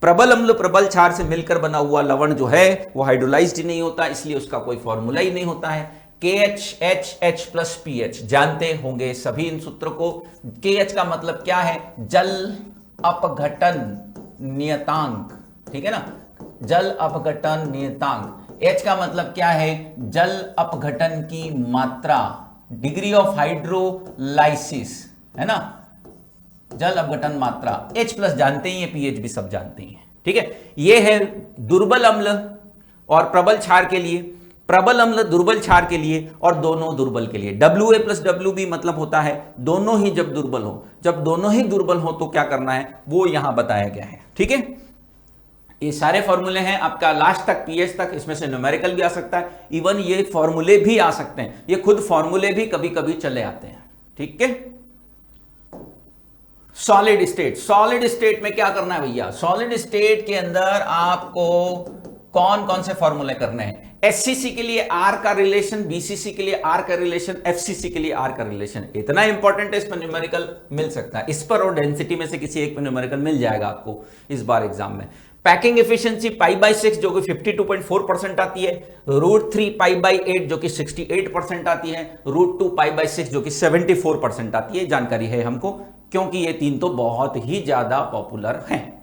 प्रबल अम्ल प्रबल क्षार से मिलकर बना हुआ लवण जो है वो हाइड्रोलाइज्ड ही नहीं होता, इसलिए उसका कोई फॉर्मूला ही नहीं होता है। KH प्लस pH जानते होंगे सभी इन सूत्रों को। KH का मतलब क्या है? जल अपघटन नियतांक। ठीक है ना, जल अपघटन नियतांक। H का मतलब क्या है? जल अपघटन की मात्रा, डिग्री ऑफ हाइड्रोलाइसिस, है ना, जल अपघटन मात्रा। H प्लस जानते ही हैं, pH भी सब जानते ही हैं। ठीक है, ये है दुर्बल अम्ल और प्रबल क्षार के लिए, प्रबल अम्ल दुर्बल क्षार के लिए और दोनों दुर्बल के लिए। WA प्लस WB मतलब होता है दोनों ही जब दुर्बल हो। जब दोनों ही दुर्बल हो तो क्या करना है वो यहां बताया गया है। ठीक है, ये सारे फॉर्मूले हैं आपका लास्ट तक, pH तक। इसमें से न्यूमेरिकल भी आ सकता है, इवन ये फॉर्मूले भी आ सकते हैं। ये खुद फॉर्मूले भी कभी कभी चले आते हैं। ठीक है, सॉलिड स्टेट। सॉलिड स्टेट में क्या करना है भैया? सॉलिड स्टेट के अंदर आपको कौन कौन से फॉर्मूले करने हैं? एससीसी के लिए आर का रिलेशन, बीसीसी के लिए आर का रिलेशन, एफसीसी के लिए आर का रिलेशन। इतना इंपॉर्टेंट है, इस पर न्यूमेरिकल मिल सकता है, इस पर और डेंसिटी में से किसी एक पर न्यूमेरिकल मिल जाएगा आपको इस बार एग्जाम में। पैकिंग एफिशिएंसी π/6 जो कि 52.4% आती है, √3 π/8 जो कि 68% आती है, √2 π/6 जो कि 74% आती है। जानकारी है हमको, क्योंकि ये तीन तो बहुत ही ज्यादा पॉपुलर हैं।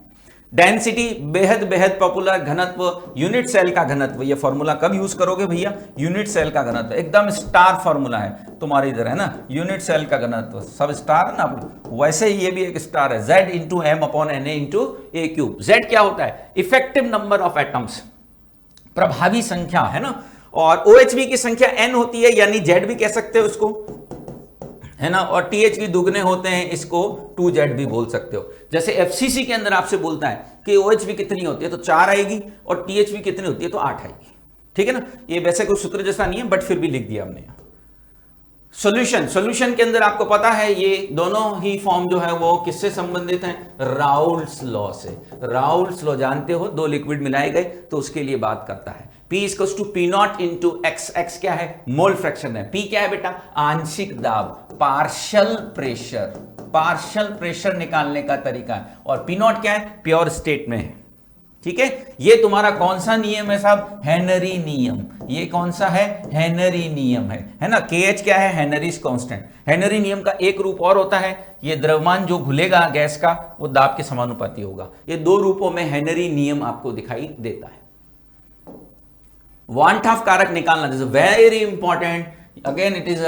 डेंसिटी बेहद बेहद पॉपुलर, घनत्व यूनिट सेल का घनत्व, ये फॉर्मूला कब यूज करोगे भैया, यूनिट सेल का घनत्व एकदम स्टार फॉर्मूला है तुम्हारे इधर है ना, यूनिट सेल का घनत्व सब स्टार ना, वैसे ही ये भी एक स्टार है, Z into m upon n into a cube. Z क्या होता है, इफेक्टिव नंबर ऑफ एटम्स, प्रभावी संख्या है ना, और OHV की संख्या n होती है, यानी Z भी कह सकते हो उसको है ना, और THV दुगने होते हैं, इसको 2Z भी बोल सकते हो। जैसे FCC के अंदर आपसे बोलता है कि OHV कितनी होती है तो 4 आएगी, और THV कितनी होती है तो 8 आएगी, ठीक है ना। ये वैसे कोई सूत्र जैसा नहीं है, बट फिर भी लिख दिया हमने। सॉल्यूशन के अंदर आपको पता है ये दोनों ही फॉर्म जो है वो किससे संबंधित हैं, राउल्ट्स लॉ से। राउल्ट्स लॉ जानते हो, दो लिक्विड मिलाए गए तो उसके लिए बात करता है। P equals to P0 into X, X क्या है, मोल फ्रैक्शन है, P क्या है बेटा, आंशिक दाब, पार्शियल प्रेशर निकालने का तरीका है, और P0 क्या है, प्योर स्टेट में है, ठीक है। ये तुम्हारा कौन सा नियम है साहब, हेनरी नियम। ये कौन सा है, हेनरी नियम है ना। KH क्या है, हेनरीज कांस्टेंट। हेनरी नियम का एक रूप और होता है, ये द्रव्यमान जो घुलेगा गैस का वो दाब के समानुपाती होगा। ये दो रूपों में हेनरी नियम आपको दिखाई देता है। वान हाफ कारक निकालना, this is very important, again it is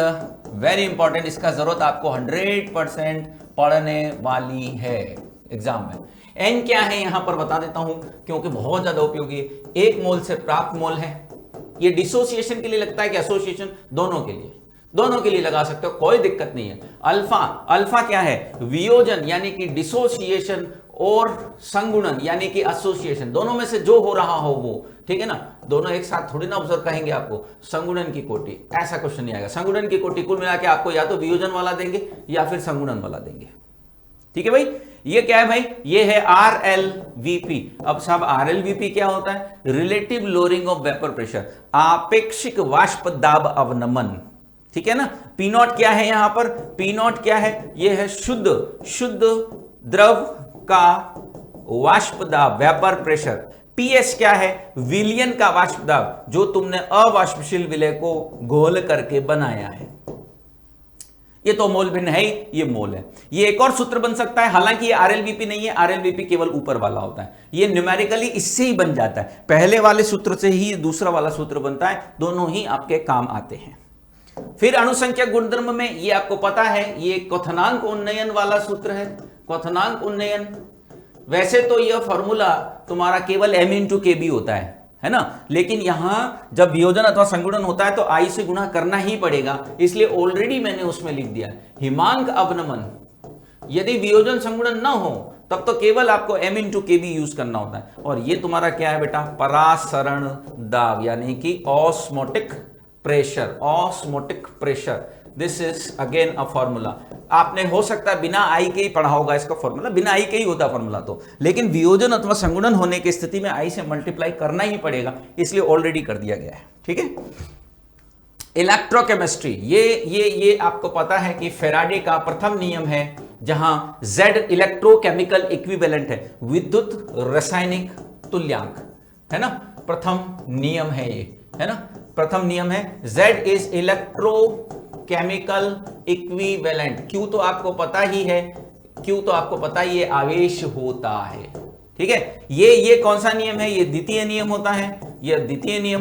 very important, इसका जरूरत आपको 100% पढ़ने वाली है एग्जाम में। N क्या है यहां पर बता देता हूं, क्योंकि बहुत ज्यादा उपयोगी है। 1 मोल से प्राप्त मोल है, ये डिसोसिएशन के लिए लगता है कि एसोसिएशन, दोनों के लिए लगा सकते हो, कोई दिक्कत नहीं है। अल्फा क्या है, वियोजन यानी कि डिसोसिएशन, और संगुणन यानी कि एसोसिएशन, दोनों में से जो हो रहा हो वो, ठीक है ना। दोनों एक साथ थोड़ी ना ऑब्जर्व कहेंगे आपको। संगुणन की कोटि, ऐसा क्वेश्चन नहीं आएगा। संगुणन की कोटि कुल मिला के आपको या तो वियोजन वाला देंगे या फिर संगुणन वाला देंगे, ठीक है भाई। ये क्या है भाई, ये है RLVP। अब साहब RLVP क्या होता है, relative lowering of vapour pressure, आपेक्षिक वाष्प दाब अवनमन, ठीक है ना। P0 क्या है यहां पर, P0 क्या है, ये है शुद्ध द्रव का वाष्प दाब, वेपर प्रेशर। PS क्या है, विलयन का वाष्प दाब, जो तुमने अवाष्पशील विलय को घोल करके बनाया है। ये तो मोल भिन्न है ही, ये मोल है। ये एक और सूत्र बन सकता है, हालांकि ये RLVP नहीं है, RLVP केवल ऊपर वाला होता है। ये न्यूमेरिकली इससे ही बन जाता है, पहले वाले सूत्र से ही दूसरा वाला सूत्र बनता है, दोनों ही आपके काम आते हैं। फिर अणुसंख्या गुणधर्म में ये आपको पता है, ये क्वथनांक उन्नयन वाला सूत्र है। क्वथनांक उन्नयन, वैसे तो यह फॉर्मूला तुम्हारा केवल m इंटू KB होता है ना, लेकिन यहां जब वियोजन अथवा संगुणन होता है तो I से गुणा करना ही पड़ेगा, इसलिए ऑलरेडी मैंने उसमें लिख दिया हिमांक अवनमन। यदि वियोजन संगुणन ना हो तब तो केवल आपको m इंटू KB यूज करना होता है। और ये तुम्हारा क्या है बेटा, परासरण दाब, यानी कि osmotic pressure. This is again a formula. आपने हो सकता है बिना आई के ही पढ़ा होगा इसका फॉर्मूला, बिना आई के ही होता फॉर्मूला तो, लेकिन वियोजन अथवा संगुणन होने की स्थिति में आई से मल्टीप्लाई करना ही पड़ेगा, इसलिए ऑलरेडी कर दिया गया है, ठीक है। इलेक्ट्रोकेमिस्ट्री, ये आपको पता है कि फेराडे का प्रथम नियम है, जहां Z इलेक्ट्रोकेमिकल इक्विवेलेंट है, विद्युत रासायनिक तुल्यांक, है ना। प्रथम नियम है ये, है ना, प्रथम नियम है। Z is electrochemical equivalent. Q तो आपको पता ही है, आवेश होता है, ठीक है। ये कौन सा नियम है, ये द्वितीय नियम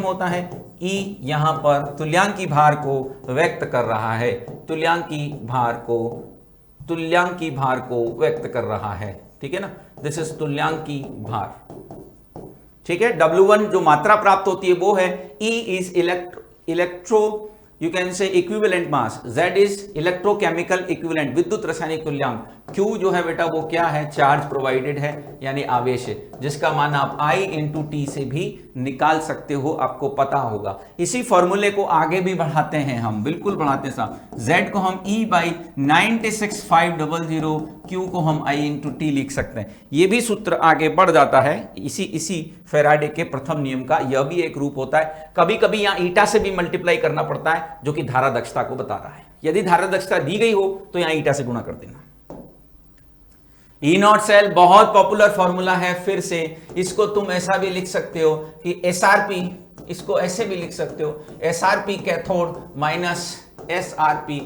होता है। E यहां पर तुल्यांकी भार को व्यक्त कर रहा है, तुल्यांकी भार को व्यक्त कर रहा है, ठीक है ना। दिस इज तुल्यांकी भार, ठीक है। W1 जो मात्रा प्राप्त होती है वो है, E is you can say equivalent mass, Z is electrochemical equivalent, विद्युत रासायनिक तुल्यांक, Q जो है बेटा वो क्या है, चार्ज प्रोवाइडेड है यानी आवेश है, जिसका मान आप I इंटू टी से भी निकाल सकते हो, आपको पता होगा। इसी फॉर्मूले को आगे भी बढ़ाते हैं हम, बिल्कुल बढ़ाते हैं साहब। Z को हम E बाई 96500, Q को हम I इंटू टी लिख सकते हैं। ये भी सूत्र आगे बढ़ जाता है इसी फैराडे के प्रथम नियम का, यह भी एक रूप होता है। कभी कभी यहां ईटा से भी मल्टीप्लाई करना पड़ता है, जो कि धारा दक्षता को बता रहा है। यदि धारा दक्षता दी गई हो तो यहां ईटा से गुणा कर देना। ई नॉट सेल बहुत पॉपुलर फॉर्मूला है, फिर से इसको तुम ऐसा भी लिख सकते हो कि एसआरपी, इसको ऐसे भी लिख सकते हो, SRP cathode minus SRP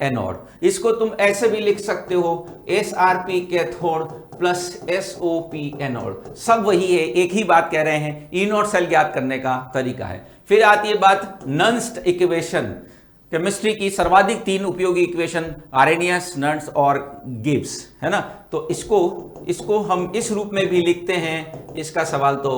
anode. इसको तुम ऐसे भी लिख सकते हो, SRP cathode plus SOP anode. सब वही है, एक ही बात कह रहे हैं। ई नॉट सेल ज्ञात करने का तरीका है। फिर आती है बात नन्स्ट इक्वेशन, केमिस्ट्री की सर्वाधिक 3 उपयोगी इक्वेशन, आरेनियस, नन्स और गिब्स, है ना। तो इसको हम इस रूप में भी लिखते हैं। इसका सवाल तो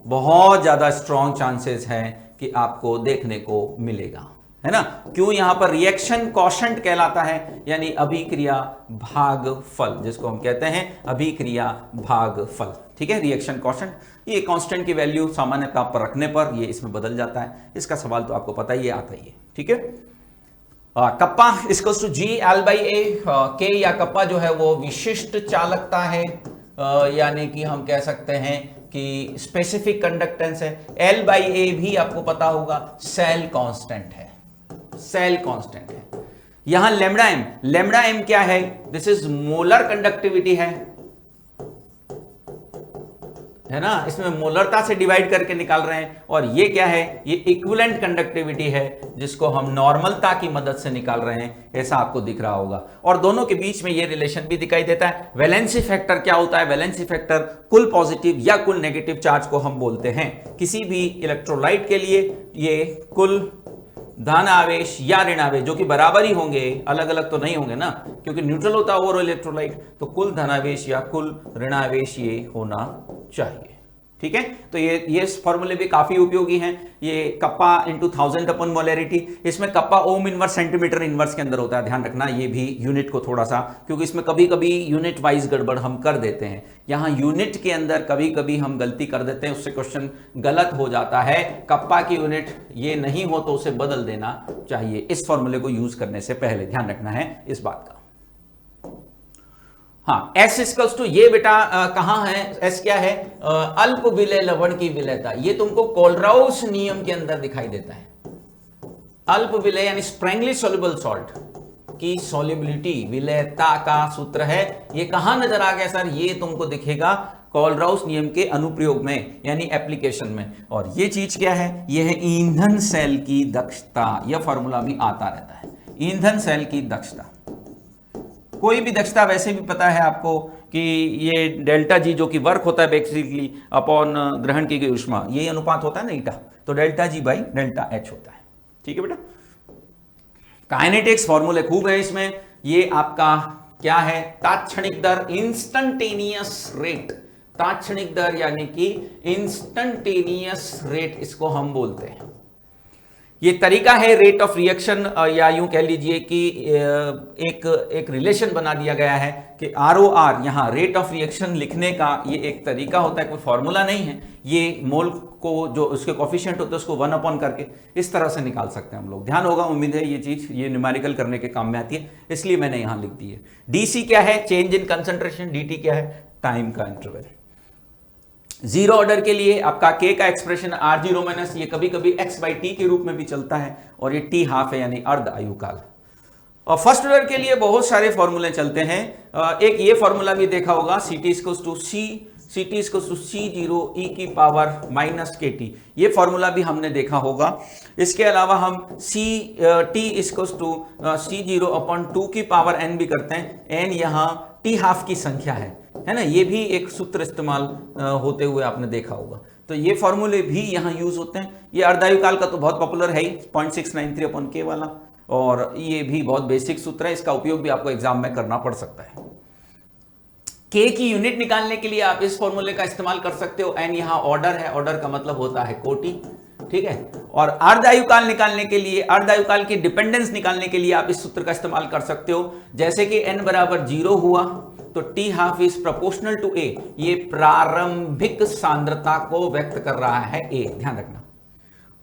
बहुत ज्यादा स्ट्रॉन्ग चांसेस है कि आपको देखने को मिलेगा, है ना। क्यों, यहां पर रिएक्शन कॉशेंट कहलाता है, यानी अभिक्रिया भागफल, जिसको हम कहते हैं अभिक्रिया भागफल, ठीक है। रिएक्शन कॉशेंट, ये कांस्टेंट की वैल्यू सामान्य ताप पर रखने पर ये इसमें बदल जाता है। इसका सवाल तो आपको पता ही आता ही है, ठीक है। Kappa equals to g l by a, K या कप्पा जो है वो विशिष्ट चालकता है, यानी कि हम कह सकते हैं कि स्पेसिफिक कंडक्टेंस है। एल बाई ए भी आपको पता होगा सेल कांस्टेंट है, सेल कांस्टेंट है। यहां लेमडा एम क्या है, दिस इज मोलर कंडक्टिविटी है ना, इसमें मोलरता से डिवाइड करके निकाल रहे हैं। और ये क्या है, ये इक्विवेलेंट कंडक्टिविटी है, जिसको हम नॉर्मलता की मदद से निकाल रहे हैं, ऐसा आपको दिख रहा होगा। और दोनों के बीच में ये रिलेशन भी दिखाई देता है। वैलेंसी फैक्टर क्या होता है, वैलेंसी फैक्टर कुल पॉजिटिव या कुल नेगेटिव चार्ज को हम बोलते हैं। किसी भी इलेक्ट्रोलाइट के लिए ये कुल धन आवेश या ऋण आवेश, जो कि बराबर ही होंगे, अलग अलग तो नहीं होंगे ना, क्योंकि न्यूट्रल होता है ओवरऑल इलेक्ट्रोलाइट, तो कुल धनावेश या कुल ऋणावेश ये होना चाहिए, ठीक है। तो ये फॉर्मूले भी काफी उपयोगी हैं। ये कप्पा इंटू 1000 अपन मोलैरिटी, इसमें kappa ohm inverse centimetre inverse के अंदर होता है, ध्यान रखना ये भी यूनिट को थोड़ा सा, क्योंकि इसमें कभी कभी यूनिट वाइज गड़बड़ हम कर देते हैं। यहां यूनिट के अंदर कभी कभी हम गलती कर देते हैं, उससे क्वेश्चन गलत हो जाता है। कप्पा की यूनिट ये नहीं हो तो उसे बदल देना चाहिए, इस फॉर्मूले को यूज करने से पहले ध्यान रखना है इस बात का। हाँ, S इक्वल्स टू, ये बेटा कहां है, S क्या है, अल्प विलय लवण की विलयता। ये तुमको कोलराउस नियम के अंदर दिखाई देता है। अल्प विलय यानी स्प्रैंगली सॉल्युबल सॉल्ट की सॉल्युबिलिटी, विलयता का सूत्र है। ये कहां नजर आ गया सर, ये तुमको दिखेगा कोलराउस नियम के अनुप्रयोग में, यानी एप्लीकेशन में। और ये चीज क्या है, ये है ईंधन सेल की दक्षता। यह फॉर्मूला भी आता रहता है, ईंधन सेल की दक्षता। कोई भी दक्षता वैसे भी पता है आपको कि ये डेल्टा जी जो कि वर्क होता है बेसिकली अपॉन ग्रहण की गई ऊष्मा, ये अनुपात होता है ना ईटा, तो delta G by delta H होता है, ठीक है बेटा। काइनेटिक्स फॉर्मूले खूब है इसमें। ये आपका क्या है, तात्क्षणिक दर, इंस्टंटेनियस रेट, तात्क्षणिक दर यानी कि इंस्टंटेनियस रेट इसको हम बोलते हैं। ये तरीका है रेट ऑफ रिएक्शन, या यूं कह लीजिए कि एक रिलेशन बना दिया गया है कि ROR, यहां रेट ऑफ रिएक्शन लिखने का ये एक तरीका होता है, कोई फॉर्मूला नहीं है। ये मोल को जो उसके कोफिशिएंट होते हैं उसको 1 अपॉन करके इस तरह से निकाल सकते हैं हम लोग। ध्यान होगा, उम्मीद है ये चीज ये न्यूमेरिकल करने के काम में आती है, इसलिए मैंने यहां लिख दी है। DC क्या है, चेंज इन कंसंट्रेशन, DT क्या है, टाइम का इंटरवल। जीरो ऑर्डर के लिए आपका K का एक्सप्रेशन R0 माइनस, ये कभी कभी x बाई टी के रूप में भी चलता है, और ये T हाफ है यानी अर्ध आयुकाल। और फर्स्ट ऑर्डर के लिए बहुत सारे फॉर्मूले चलते हैं। एक ये फॉर्मूला भी देखा होगा, CT equals to C0 e की पावर माइनस KT, ये फॉर्मूला भी हमने देखा होगा। इसके अलावा हम T equals to C0 upon 2 की पावर n भी करते हैं। n यहाँ T हाफ की संख्या है ना, ये भी एक सूत्र इस्तेमाल होते हुए आपने देखा होगा। तो ये फॉर्मूले भी यहाँ यूज होते हैं। ये अर्धायुकाल का तो बहुत पॉपुलर है ही, 0.693 अपॉन K वाला, और ये भी बहुत बेसिक सूत्र है, इसका उपयोग भी आपको एग्जाम में करना पड़ सकता है। K की यूनिट निकालने के लिए आप इस फॉर्मूले का इस्तेमाल कर सकते हो। n यहाँ ऑर्डर है, ऑर्डर का मतलब होता है कोटि, ठीक है। और अर्धायुकाल निकालने के लिए, अर्धायुकाल की डिपेंडेंस निकालने के लिए आप इस सूत्र का इस्तेमाल कर सकते हो। जैसे कि n बराबर 0 हुआ तो t half is proportional to a, ये प्रारंभिक सांद्रता को व्यक्त कर रहा है a, ध्यान रखना।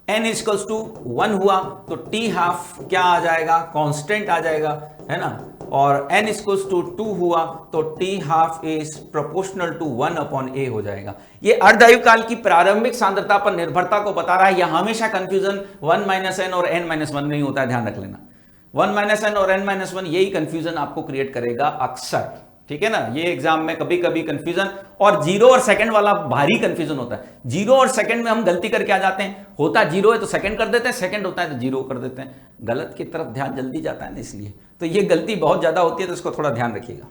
n इक्वल्स टू 1 हुआ तो t हाफ क्या आ जाएगा, कांस्टेंट आ जाएगा, है ना। और n इक्वल्स टू 2 हुआ तो t half is proportional to 1 upon a हो जाएगा। ये अर्धायुकाल की प्रारंभिक सांद्रता पर निर्भरता को बता रहा है। यह हमेशा कंफ्यूजन 1 माइनस एन और n माइनस 1 नहीं होता है, ध्यान रख लेना। 1 माइनस एन और n माइनस 1 यही कंफ्यूजन आपको क्रिएट करेगा अक्सर, ठीक है ना। ये एग्जाम में कभी कभी कंफ्यूजन, और जीरो और सेकंड वाला भारी कंफ्यूजन होता है। जीरो और सेकंड में हम गलती करके आ जाते हैं, होता जीरो है तो सेकंड कर देते हैं, सेकंड होता है तो जीरो कर देते हैं, गलत की तरफ ध्यान जल्दी जाता है ना, इसलिए तो ये गलती बहुत ज्यादा होती है, तो इसको थोड़ा ध्यान रखिएगा।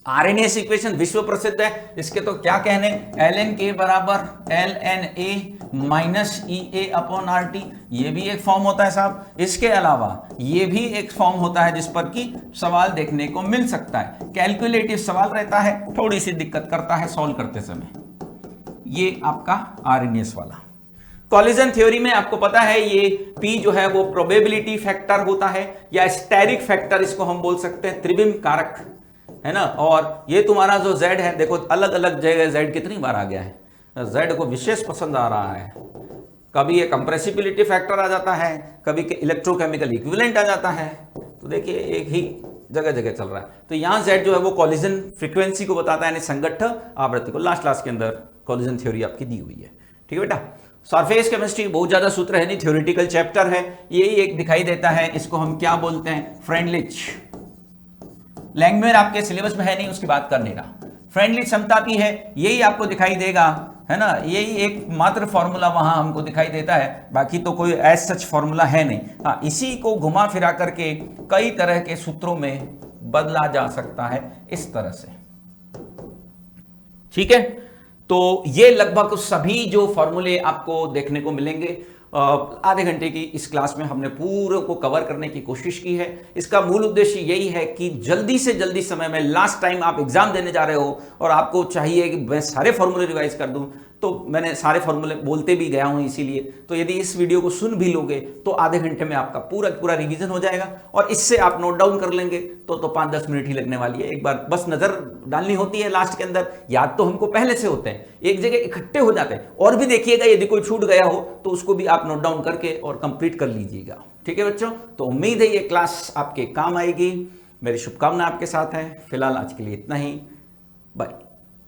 आरएनएस इक्वेशन विश्व प्रसिद्ध है, इसके तो क्या कहने, ln k बराबर ln a minus EA upon RT, ये भी एक फॉर्म होता है साहब। इसके अलावा ये भी एक फॉर्म होता है जिस पर कि सवाल देखने को मिल सकता है, कैलकुलेटिव सवाल रहता है, थोड़ी सी दिक्कत करता है सॉल्व करते समय, ये आपका आरएनएस वाला। कॉलिजन थ्योरी में आपको पता है ये P जो है वो प्रोबेबिलिटी फैक्टर होता है, या स्टेरिक फैक्टर इसको हम बोल सकते हैं, त्रिविम कारक, है ना। और ये तुम्हारा जो Z है, देखो अलग अलग जगह Z कितनी बार आ गया है, Z को विशेष पसंद आ रहा है। कभी ये कंप्रेसिबिलिटी फैक्टर आ जाता है, कभी इलेक्ट्रोकेमिकल इक्विवेलेंट आ जाता है, तो देखिए एक ही जगह जगह चल रहा है। तो यहाँ Z जो है वो कॉलिजन फ्रीक्वेंसी को बताता है, यानी संगठन आवृत्ति को। लास्ट क्लास के अंदर कॉलिजन थ्योरी आपकी दी हुई है, ठीक है बेटा। सरफेस केमिस्ट्री बहुत ज्यादा सूत्र है नहीं, थ्योरेटिकल चैप्टर है, यही एक दिखाई देता है, इसको हम क्या बोलते हैं, फ्रेंडलिच। लैंग्वेज आपके सिलेबस में है नहीं, उसकी बात कर नहीं रहा। फ्रेंडलिच समतापी है, यही आपको दिखाई देगा, है ना। यही एक मात्र फॉर्मूला वहां हमको दिखाई देता है, बाकी तो कोई एज सच फॉर्मूला है नहीं। हाँ, इसी को घुमा फिरा करके कई तरह के सूत्रों में बदला जा सकता है, इस तरह से, ठीक है। तो ये लगभग सभी जो फॉर्मूले आपको देखने को मिलेंगे। आधे घंटे की इस क्लास में हमने पूरे को कवर करने की कोशिश की है। इसका मूल उद्देश्य यही है कि जल्दी से जल्दी समय में, लास्ट टाइम आप एग्जाम देने जा रहे हो और आपको चाहिए कि मैं सारे फॉर्मूले रिवाइज कर दूं, तो मैंने सारे फॉर्मूले बोलते भी गया हूं, इसीलिए तो यदि इस वीडियो को सुन भी लोगे तो आधे घंटे में आपका पूरा पूरा रिवीजन हो जाएगा, और इससे आप नोट डाउन कर लेंगे तो 5-10 मिनट ही लगने वाली है। एक बार बस नजर डालनी होती है लास्ट के अंदर, याद तो हमको पहले से होते हैं, एक जगह इकट्ठे हो जाते हैं। और भी देखिएगा, यदि कोई छूट गया हो तो उसको भी आप नोट डाउन करके और कंप्लीट कर लीजिएगा, ठीक है बच्चों। तो उम्मीद है ये क्लास आपके काम आएगी, मेरी शुभकामना आपके साथ है। फिलहाल आज के लिए इतना ही, बाय।